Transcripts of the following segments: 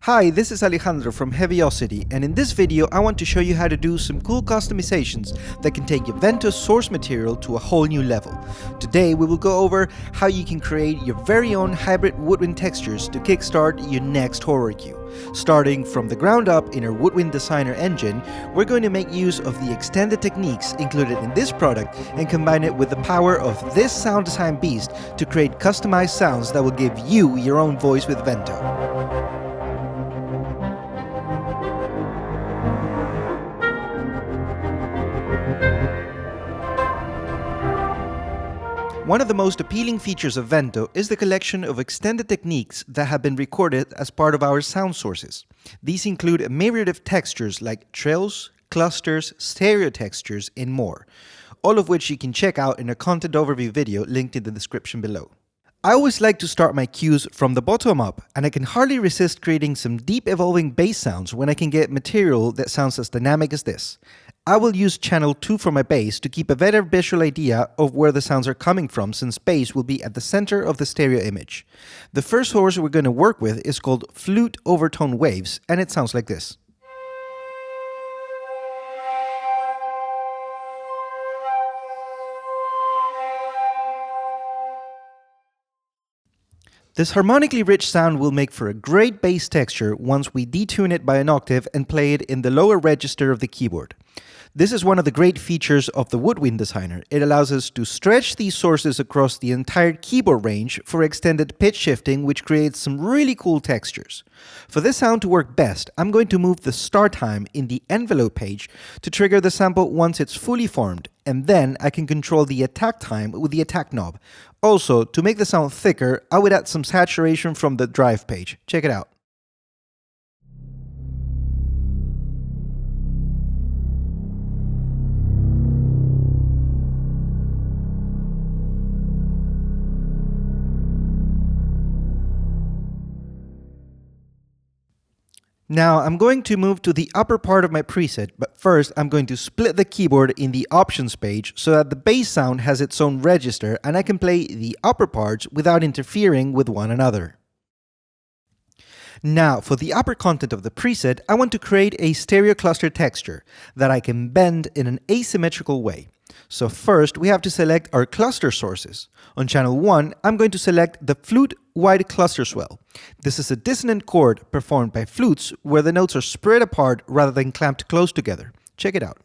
Hi, this is Alejandro from Heavyocity, and in this video I want to show you how to do some cool customizations that can take your VENTO source material to a whole new level. Today we will go over how you can create your very own hybrid woodwind textures to kickstart your next horror cue. Starting from the ground up in our Woodwind Designer engine, we're going to make use of the extended techniques included in this product and combine it with the power of this sound design beast to create customized sounds that will give you your own voice with VENTO. One of the most appealing features of VENTO is the collection of extended techniques that have been recorded as part of our sound sources. These include a myriad of textures like trills, clusters, stereo textures, and more, all of which you can check out in a content overview video linked in the description below. I always like to start my cues from the bottom up, and I can hardly resist creating some deep evolving bass sounds when I can get material that sounds as dynamic as this. I will use channel 2 for my bass to keep a better visual idea of where the sounds are coming from, since bass will be at the center of the stereo image. The first source we're going to work with is called Flute Overtone Waves, and it sounds like this. This harmonically rich sound will make for a great bass texture once we detune it by an octave and play it in the lower register of the keyboard. This is one of the great features of the Woodwind Designer. It allows us to stretch these sources across the entire keyboard range for extended pitch shifting, which creates some really cool textures. For this sound to work best, I'm going to move the start time in the envelope page to trigger the sample once it's fully formed, and then I can control the attack time with the attack knob. Also, to make the sound thicker, I would add some saturation from the drive page. Check it out. Now I'm going to move to the upper part of my preset, but first I'm going to split the keyboard in the options page so that the bass sound has its own register and I can play the upper parts without interfering with one another. Now for the upper content of the preset, I want to create a stereo cluster texture that I can bend in an asymmetrical way. So first we have to select our cluster sources. On channel 1, I'm going to select the flute wide cluster swell. This is a dissonant chord performed by flutes where the notes are spread apart rather than clamped close together. Check it out.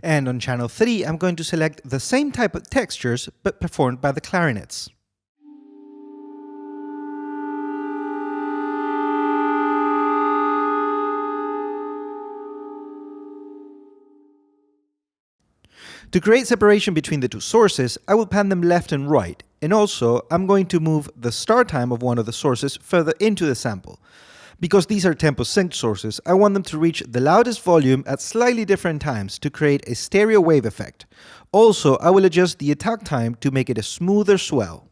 And on channel 3, I'm going to select the same type of textures but performed by the clarinets. To create separation between the two sources, I will pan them left and right, and also I'm going to move the start time of one of the sources further into the sample. Because these are tempo synced sources, I want them to reach the loudest volume at slightly different times to create a stereo wave effect. Also, I will adjust the attack time to make it a smoother swell.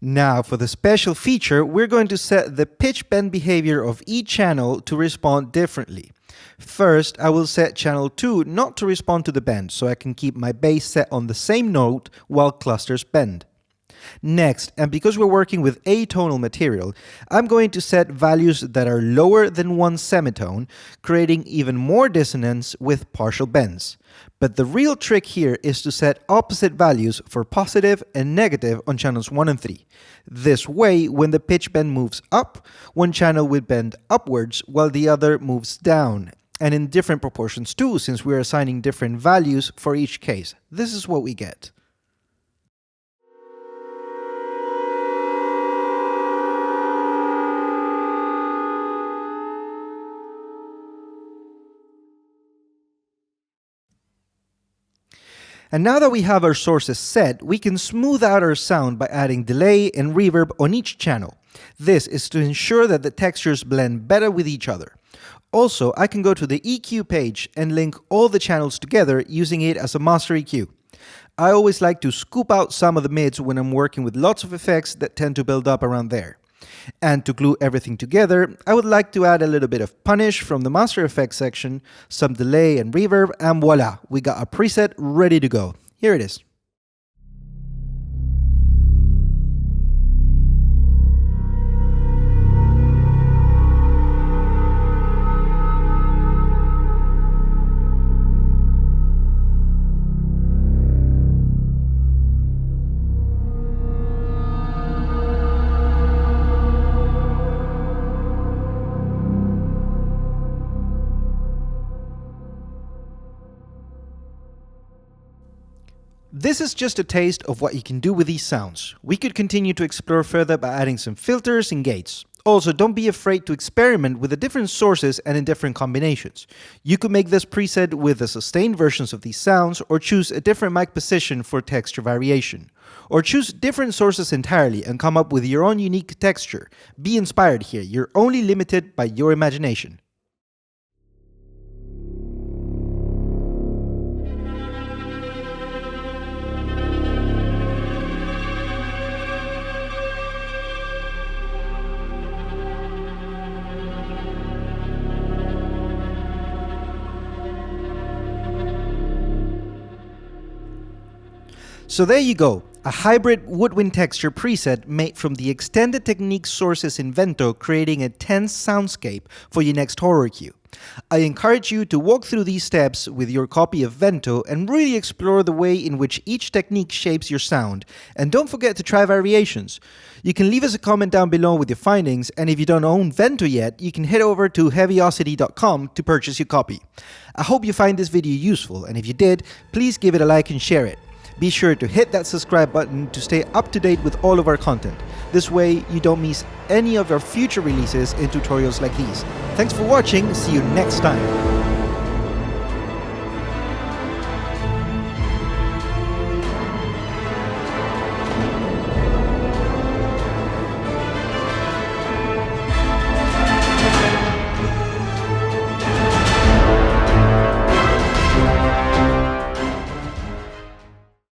Now for the special feature, we're going to set the pitch bend behavior of each channel to respond differently. First, I will set channel 2 not to respond to the bend, so I can keep my bass set on the same note while clusters bend. Next, and because we're working with atonal material, I'm going to set values that are lower than one semitone, creating even more dissonance with partial bends. But the real trick here is to set opposite values for positive and negative on channels 1 and 3. This way, when the pitch bend moves up, one channel will bend upwards while the other moves down, and in different proportions too, since we're assigning different values for each case. This is what we get. And now that we have our sources set, we can smooth out our sound by adding delay and reverb on each channel. This is to ensure that the textures blend better with each other. Also, I can go to the EQ page and link all the channels together using it as a master EQ. I always like to scoop out some of the mids when I'm working with lots of effects that tend to build up around there. And to glue everything together, I would like to add a little bit of punish from the master effects section, some delay and reverb, and voila, we got a preset ready to go. Here it is. This is just a taste of what you can do with these sounds. We could continue to explore further by adding some filters and gates. Also, don't be afraid to experiment with the different sources and in different combinations. You could make this preset with the sustained versions of these sounds, or choose a different mic position for texture variation. Or choose different sources entirely and come up with your own unique texture. Be inspired here, you're only limited by your imagination. So there you go, a hybrid woodwind texture preset made from the extended technique sources in VENTO, creating a tense soundscape for your next horror cue. I encourage you to walk through these steps with your copy of VENTO and really explore the way in which each technique shapes your sound. And don't forget to try variations. You can leave us a comment down below with your findings, and if you don't own VENTO yet, you can head over to heavyocity.com to purchase your copy. I hope you find this video useful, and if you did, please give it a like and share it. Be sure to hit that subscribe button to stay up to date with all of our content. This way, you don't miss any of our future releases and tutorials like these. Thanks for watching, see you next time.